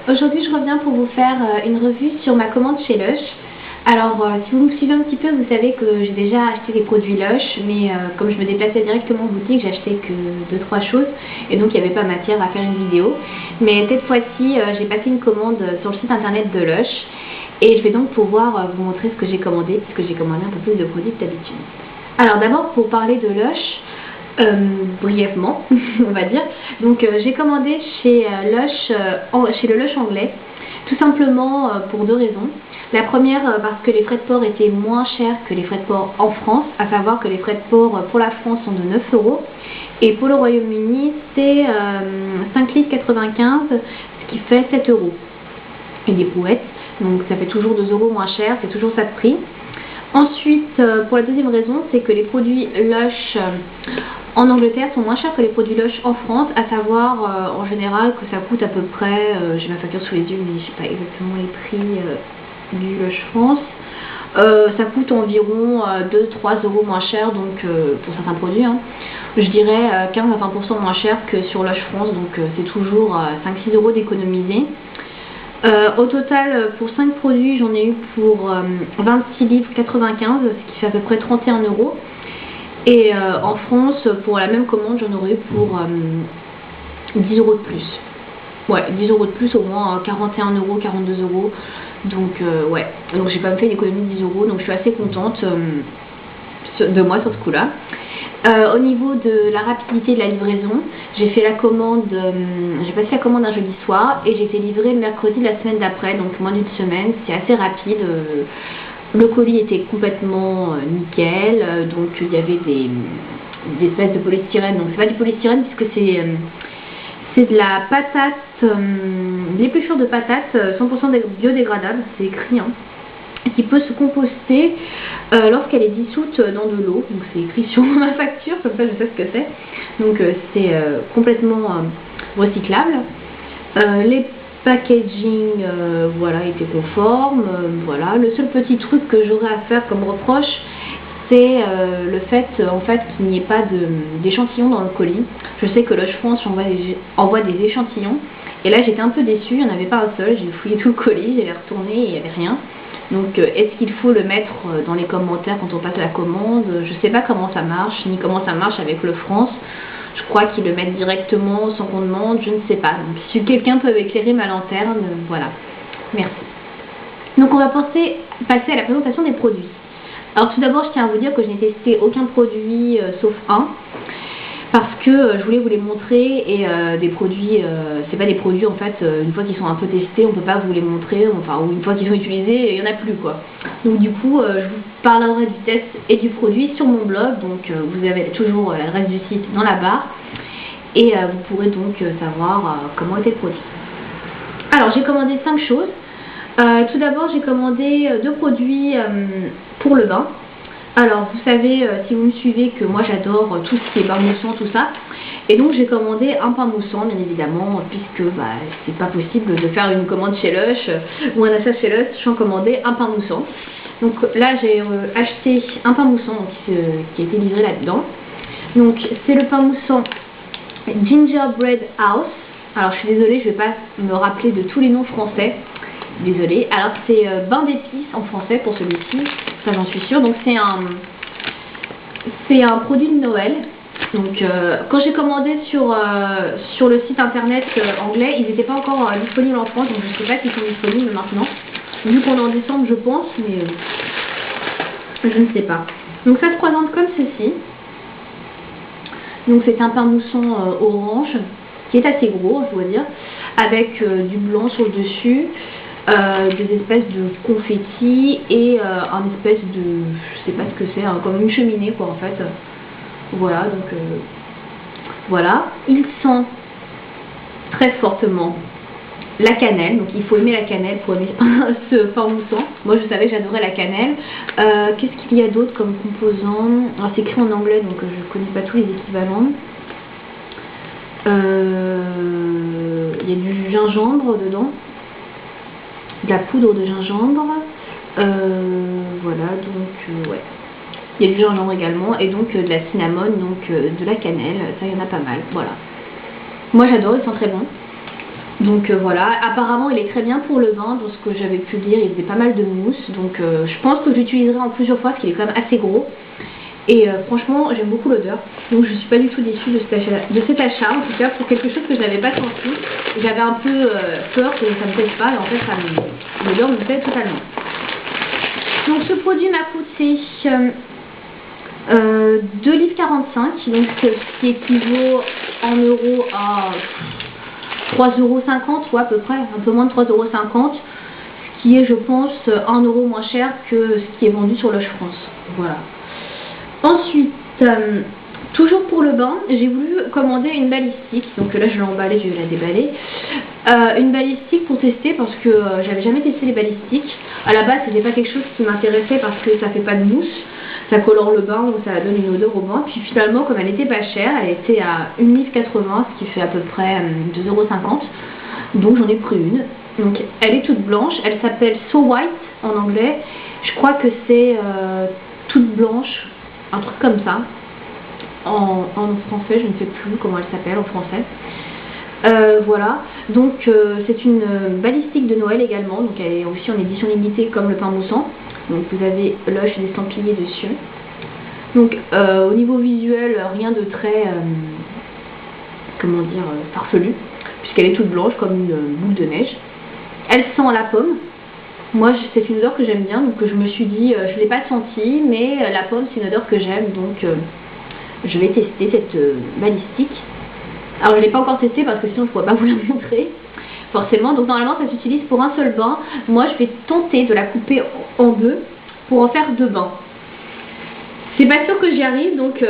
Aujourd'hui je reviens pour vous faire une revue sur ma commande chez Lush. Alors si vous me suivez un petit peu, vous savez que j'ai déjà acheté des produits Lush, mais comme je me déplaçais directement en boutique, j'achetais que 2-3 choses et donc il n'y avait pas matière à faire une vidéo. Mais cette fois-ci j'ai passé une commande sur le site internet de Lush et je vais donc pouvoir vous montrer ce que j'ai commandé, puisque j'ai commandé un peu plus de produits que d'habitude. Alors d'abord pour parler de Lush, brièvement on va dire, donc j'ai commandé chez Lush, chez le Lush anglais, tout simplement pour deux raisons. La première parce que les frais de port étaient moins chers que les frais de port en France, à savoir que les frais de port pour la France sont de 9 € et pour le Royaume-Uni c'est 5,95 $, ce qui fait 7 € et des brouettes, donc ça fait toujours 2 € moins cher, c'est toujours ça de prix. Ensuite, pour la deuxième raison, c'est que les produits Lush en Angleterre sont moins chers que les produits Lush en France, à savoir en général que ça coûte à peu près, j'ai ma facture sous les yeux mais je sais pas exactement les prix du Lush France, ça coûte environ 2-3 € moins cher, donc pour certains produits, hein, je dirais 15 à 20% moins cher que sur Lush France, donc c'est toujours 5-6 € d'économiser. Au total, pour 5 produits, j'en ai eu pour 26,95 livres, ce qui fait à peu près 31 €. Et en France, pour la même commande, j'en aurais eu pour 10 € de plus. Ouais, 10 € de plus, au moins 41 €, 42 €. Donc ouais, donc j'ai pas fait une économie de 10 €, donc je suis assez contente de moi sur ce coup-là. Au niveau de la rapidité de la livraison, j'ai fait la commande, j'ai passé la commande un jeudi soir et j'ai été livrée le mercredi de la semaine d'après, donc moins d'une semaine, c'est assez rapide. Le colis était complètement nickel, donc il y avait des espèces de polystyrène, donc c'est pas du polystyrène puisque c'est de la patate, l'épluchure de patate 100% biodégradable, c'est écrit, hein, qui peut se composter lorsqu'elle est dissoute dans de l'eau, donc c'est écrit sur ma facture, comme ça je sais ce que c'est, donc c'est complètement recyclable. Les packaging voilà, étaient conformes, voilà. Le seul petit truc que j'aurais à faire comme reproche, c'est le fait en fait qu'il n'y ait pas d'échantillons dans le colis. Je sais que Lush France envoie des échantillons et là j'étais un peu déçue, il n'y en avait pas un seul, j'ai fouillé tout le colis, j'ai retourné et il n'y avait rien. Donc est-ce qu'il faut le mettre dans les commentaires quand on passe la commande? Je ne sais pas comment ça marche, ni comment ça marche avec le France. Je crois qu'ils le mettent directement sans qu'on demande, je ne sais pas. Donc si quelqu'un peut éclairer ma lanterne, voilà. Merci. Donc on va passer à la présentation des produits. Alors tout d'abord, je tiens à vous dire que je n'ai testé aucun produit sauf un. Parce que je voulais vous les montrer et des produits, c'est pas des produits en fait, une fois qu'ils sont un peu testés, on peut pas vous les montrer, enfin, ou une fois qu'ils sont utilisés, il y en a plus quoi. Donc du coup, je vous parlerai du test et du produit sur mon blog, donc vous avez toujours l'adresse du site dans la barre et vous pourrez donc savoir comment était le produit. Alors j'ai commandé 5 choses. Tout d'abord j'ai commandé 2 produits pour le bain. Alors vous savez, si vous me suivez, que moi j'adore tout ce qui est bain moussant, tout ça. Et donc j'ai commandé un pain moussant bien évidemment, puisque c'est pas possible de faire une commande chez Lush ou un achat chez Lush sans commander un pain moussant. Donc là j'ai acheté un pain moussant donc, qui a été livré là-dedans. Donc c'est le pain moussant Gingerbread House. Alors je suis désolée, je vais pas me rappeler de tous les noms français. Désolée. Alors c'est bain d'épices en français pour celui-ci, ça j'en suis sûre. Donc c'est un produit de Noël. Donc quand j'ai commandé sur le site internet anglais, ils n'étaient pas encore disponibles en France, donc je ne sais pas s'ils sont disponibles maintenant. Vu qu'on est en décembre je pense, mais je ne sais pas. Donc ça se présente comme ceci. Donc c'est un pain mousson orange, qui est assez gros je dois dire, avec du blanc sur le dessus. Des espèces de confettis et un espèce de, je sais pas ce que c'est, hein, comme une cheminée quoi en fait. Voilà, donc voilà, il sent très fortement la cannelle, donc il faut aimer la cannelle pour aimer ce pain moussant. Moi je savais que j'adorais la cannelle. Qu'est-ce qu'il y a d'autre comme composant? Alors c'est écrit en anglais donc je connais pas tous les équivalents. Il y a du gingembre dedans, de la poudre de gingembre, voilà, donc ouais, il y a du gingembre également, et donc de la cinnamon, donc de la cannelle, ça il y en a pas mal, voilà. Moi j'adore, ils sont très bons. Donc voilà, apparemment il est très bien pour le bain, dans ce que j'avais pu lire, il faisait pas mal de mousse, donc je pense que j'utiliserai en plusieurs fois parce qu'il est quand même assez gros. Et franchement j'aime beaucoup l'odeur, donc je suis pas du tout déçue de cet achat, en tout cas pour quelque chose que je n'avais pas senti. J'avais un peu peur que ça me plaise pas, et en fait l'odeur me plaît totalement. Donc ce produit m'a coûté 2,45 livres, donc ce qui équivaut en euros à 3,50 € ou à peu près, un peu moins de 3,50 €, ce qui est je pense 1 € moins cher que ce qui est vendu sur Lush France. Voilà. Ensuite, toujours pour le bain, j'ai voulu commander une balistique, donc là je l'ai emballée, je vais la déballer. Une balistique pour tester parce que j'avais jamais testé les balistiques. À la base c'était pas quelque chose qui m'intéressait parce que ça fait pas de mousse, ça colore le bain ou ça donne une odeur au bain. Puis finalement comme elle était pas chère, elle était à 1,80 livre, ce qui fait à peu près 2,50 €. Donc j'en ai pris une. Donc elle est toute blanche, elle s'appelle So White en anglais. Je crois que c'est toute blanche, un truc comme ça. En français, je ne sais plus comment elle s'appelle en français. Voilà, donc c'est une balistique de Noël également, donc elle est aussi en édition limitée comme le pain moussant. Donc vous avez Lush et des estampillés dessus. Donc au niveau visuel, rien de très, comment dire, farfelu, puisqu'elle est toute blanche comme une boule de neige. Elle sent la pomme. Moi c'est une odeur que j'aime bien, donc je me suis dit, je ne l'ai pas sentie, mais la pomme c'est une odeur que j'aime, donc je vais tester cette balistique. Alors je ne l'ai pas encore testée parce que sinon je ne pourrais pas vous la montrer forcément. Donc normalement ça s'utilise pour un seul bain. Moi je vais tenter de la couper en deux pour en faire 2 bains. C'est pas sûr que j'y arrive, donc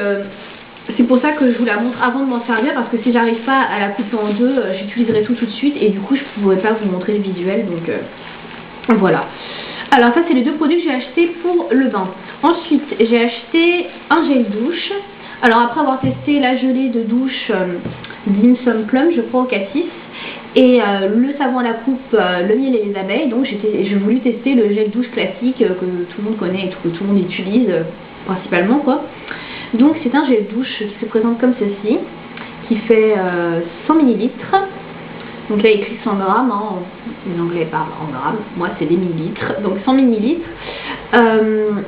c'est pour ça que je vous la montre avant de m'en servir, parce que si j'arrive pas à la couper en deux, j'utiliserai tout de suite et du coup je ne pourrais pas vous montrer le visuel, donc voilà. Alors ça c'est les 2 produits que j'ai achetés pour le bain. Ensuite j'ai acheté un gel douche. Alors après avoir testé la gelée de douche Dim Sum Plum, je crois au cassis, et le savon à la coupe, le miel et les abeilles, donc j'ai voulu tester le gel douche classique que tout le monde connaît et que tout le monde utilise principalement quoi. Donc c'est un gel douche qui se présente comme ceci, qui fait 100 ml. Donc là il écrit 100 grammes, hein. Les anglais parlent en grammes, moi c'est des millilitres, donc 100 ml.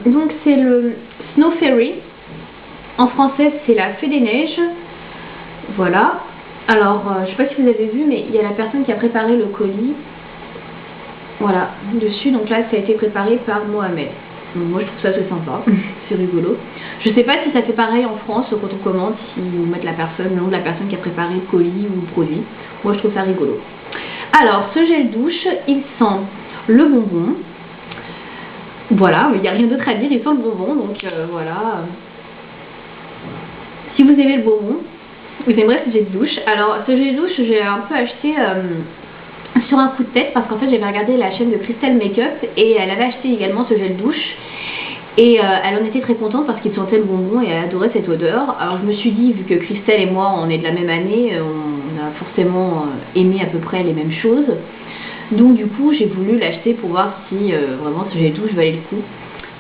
Donc c'est le Snow Fairy. En français, c'est la Fée des Neiges. Voilà. Alors, je sais pas si vous avez vu, mais il y a la personne qui a préparé le colis. Voilà, dessus. Donc là, ça a été préparé par Mohamed. Donc moi, je trouve ça assez sympa. C'est rigolo. Je sais pas si ça fait pareil en France quand on commande, si vous mettez le nom de la personne qui a préparé le colis ou le produit. Moi, je trouve ça rigolo. Alors, ce gel douche, il sent le bonbon. Voilà, mais il n'y a rien d'autre à dire. Il sent le bonbon, donc voilà. Si vous aimez le bonbon, vous aimerez ce gel douche. Alors ce gel douche, j'ai un peu acheté sur un coup de tête parce qu'en fait j'avais regardé la chaîne de Crystal Makeup et elle avait acheté également ce gel douche. Et elle en était très contente parce qu'il sentait le bonbon et elle adorait cette odeur. Alors je me suis dit, vu que Crystal et moi on est de la même année, on a forcément aimé à peu près les mêmes choses. Donc du coup j'ai voulu l'acheter pour voir si vraiment ce gel douche valait le coup.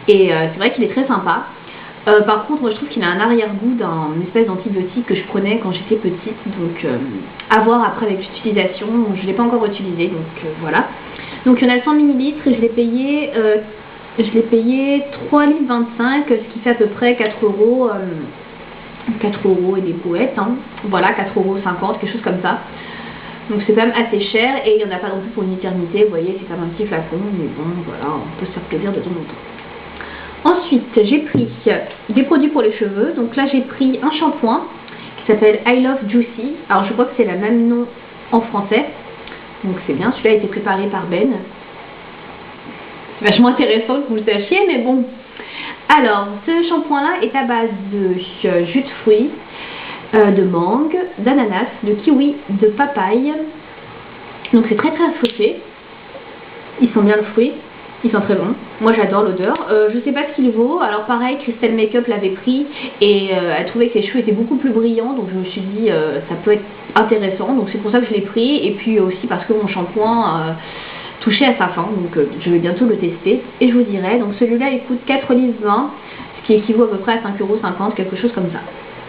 Et c'est vrai qu'il est très sympa. Par contre, moi je trouve qu'il a un arrière-goût d'une espèce d'antibiotique que je prenais quand j'étais petite, donc à voir après avec l'utilisation. Je ne l'ai pas encore utilisé, donc voilà. Donc il y en a 100 ml, je l'ai payé 3,25 livres, ce qui fait à peu près 4 €, 4 € et des brouettes, hein. Voilà, 4,50 €, quelque chose comme ça. Donc c'est quand même assez cher et il n'y en a pas non plus pour une éternité, vous voyez, c'est comme un petit flacon, mais bon, voilà, on peut se faire plaisir de temps en temps. Ensuite, j'ai pris des produits pour les cheveux. Donc là, j'ai pris un shampoing qui s'appelle I Love Juicy. Alors, je crois que c'est le même nom en français. Donc, c'est bien. Celui-là a été préparé par Ben. C'est vachement intéressant que vous le sachiez, mais bon. Alors, ce shampoing-là est à base de jus de fruits, de mangue, d'ananas, de kiwi, de papaye. Donc, c'est très très fruité. Il sent bien le fruit. Il sent très bon. Moi j'adore l'odeur. Je sais pas ce qu'il vaut. Alors pareil, Crystal Makeup l'avait pris et elle trouvait que ses cheveux étaient beaucoup plus brillants. Donc je me suis dit ça peut être intéressant. Donc c'est pour ça que je l'ai pris. Et puis aussi parce que mon shampoing touchait à sa fin. Donc je vais bientôt le tester. Et je vous dirai. Donc celui-là il coûte 4,20 livres. Ce qui équivaut à peu près à 5,50 €. Quelque chose comme ça.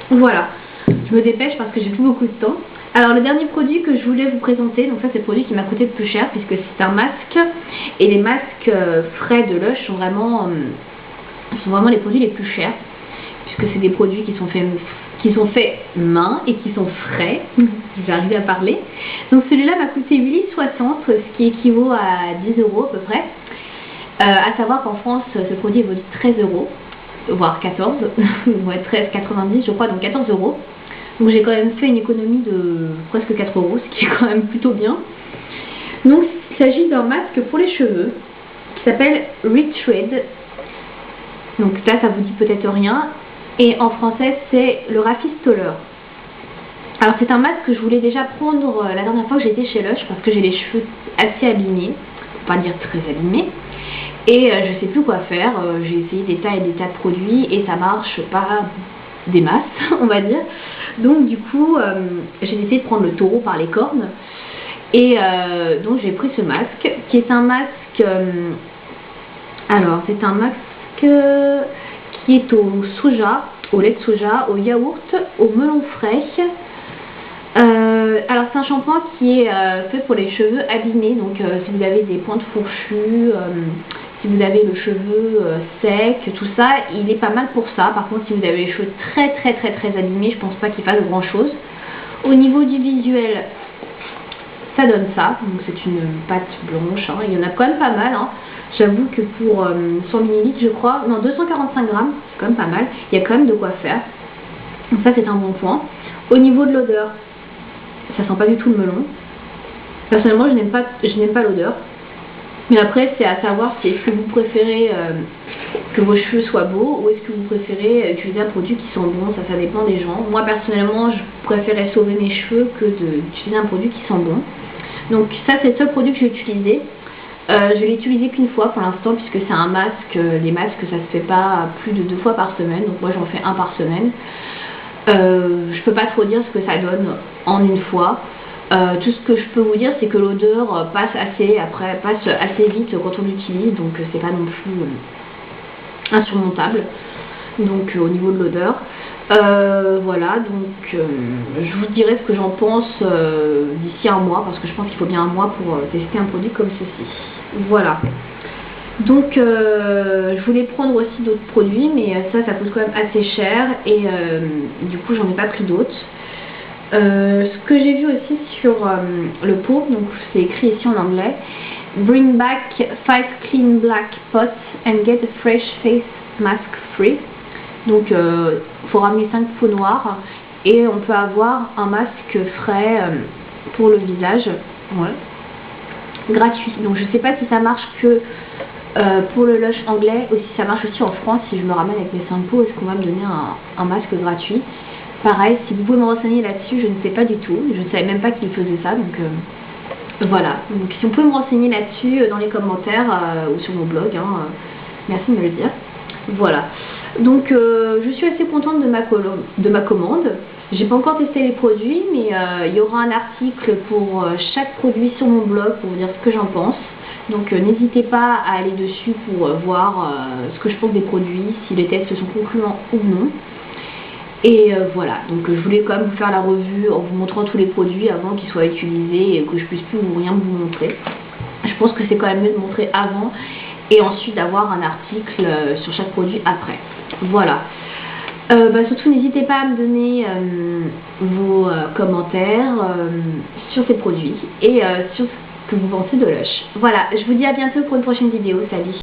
Voilà. Je me dépêche parce que j'ai plus beaucoup de temps. Alors le dernier produit que je voulais vous présenter, donc ça c'est le produit qui m'a coûté le plus cher puisque c'est un masque. Et les masques frais de Lush sont vraiment les produits les plus chers. Puisque c'est des produits qui sont faits main et qui sont frais. J'ai arrivé à parler. Donc celui-là m'a coûté 8,60 €, ce qui équivaut à 10 € à peu près. À savoir qu'en France, ce produit vaut 13 €, voire 14, ouais, 13,90 je crois, donc 14 €. Donc j'ai quand même fait une économie de presque 4 €, ce qui est quand même plutôt bien. Donc il s'agit d'un masque pour les cheveux qui s'appelle Retread. Donc là, ça vous dit peut-être rien. Et en français, c'est le Rafistoller. Alors c'est un masque que je voulais déjà prendre la dernière fois que j'étais chez Lush parce que j'ai les cheveux assez abîmés, pour pas dire très abîmés. Et je sais plus quoi faire, j'ai essayé des tas et des tas de produits et ça marche pas des masses, on va dire. Donc du coup, j'ai décidé de prendre le taureau par les cornes. Et donc j'ai pris ce masque, qui est un masque... alors c'est un masque qui est au soja, au lait de soja, au yaourt, au melon frais. Alors c'est un shampoing qui est fait pour les cheveux abîmés, donc si vous avez des pointes fourchues, si vous avez le cheveu sec, tout ça, il est pas mal pour ça. Par contre, si vous avez les cheveux très abîmés, je pense pas qu'il fasse grand chose. Au niveau du visuel, ça donne ça, donc c'est une pâte blanche, hein. Il y en a quand même pas mal, hein. J'avoue que pour 100 ml je crois, non 245 grammes, c'est quand même pas mal, il y a quand même de quoi faire. Donc ça c'est un bon point. Au niveau de l'odeur, ça sent pas du tout le melon. Personnellement je n'aime pas l'odeur. Mais après c'est à savoir si est-ce que vous préférez que vos cheveux soient beaux ou est-ce que vous préférez utiliser un produit qui sent bon, ça dépend des gens. Moi personnellement je préférais sauver mes cheveux que d'utiliser un produit qui sent bon. Donc ça c'est le seul produit que j'ai utilisé. Je l'ai utilisé qu'une fois pour l'instant puisque c'est un masque, les masques ça se fait pas plus de 2 fois par semaine, donc moi j'en fais un par semaine. Je peux pas trop dire ce que ça donne en une fois. Tout ce que je peux vous dire c'est que l'odeur passe assez vite quand on l'utilise, donc c'est pas non plus insurmontable. Donc au niveau de l'odeur. Voilà, donc je vous dirai ce que j'en pense d'ici un mois parce que je pense qu'il faut bien un mois pour tester un produit comme ceci. Voilà. Donc je voulais prendre aussi d'autres produits mais ça coûte quand même assez cher et du coup j'en ai pas pris d'autres. Ce que j'ai vu aussi sur le pot, donc c'est écrit ici en anglais, Bring back 5 clean black pots and get a fresh face mask free. Donc il faut ramener 5 pots noirs et on peut avoir un masque frais pour le visage, ouais, gratuit. Donc je sais pas si ça marche que pour le Lush anglais ou si ça marche aussi en France. Si je me ramène avec mes 5 pots, est-ce qu'on va me donner un masque gratuit? Pareil, si vous pouvez me renseigner là-dessus, je ne sais pas du tout, je ne savais même pas qu'il faisait ça, donc voilà. Donc si on peut me renseigner là-dessus dans les commentaires ou sur mon blog, hein, merci de me le dire. Voilà. Donc je suis assez contente de ma commande. J'ai pas encore testé les produits, mais il y aura un article pour chaque produit sur mon blog pour vous dire ce que j'en pense. Donc n'hésitez pas à aller dessus pour voir ce que je pense des produits, si les tests sont concluants ou non. Et voilà, donc je voulais quand même vous faire la revue en vous montrant tous les produits avant qu'ils soient utilisés et que je puisse plus rien vous montrer. Je pense que c'est quand même mieux de montrer avant et ensuite d'avoir un article sur chaque produit après. Voilà. Surtout n'hésitez pas à me donner vos commentaires sur ces produits et sur ce que vous pensez de Lush. Voilà, je vous dis à bientôt pour une prochaine vidéo. Salut!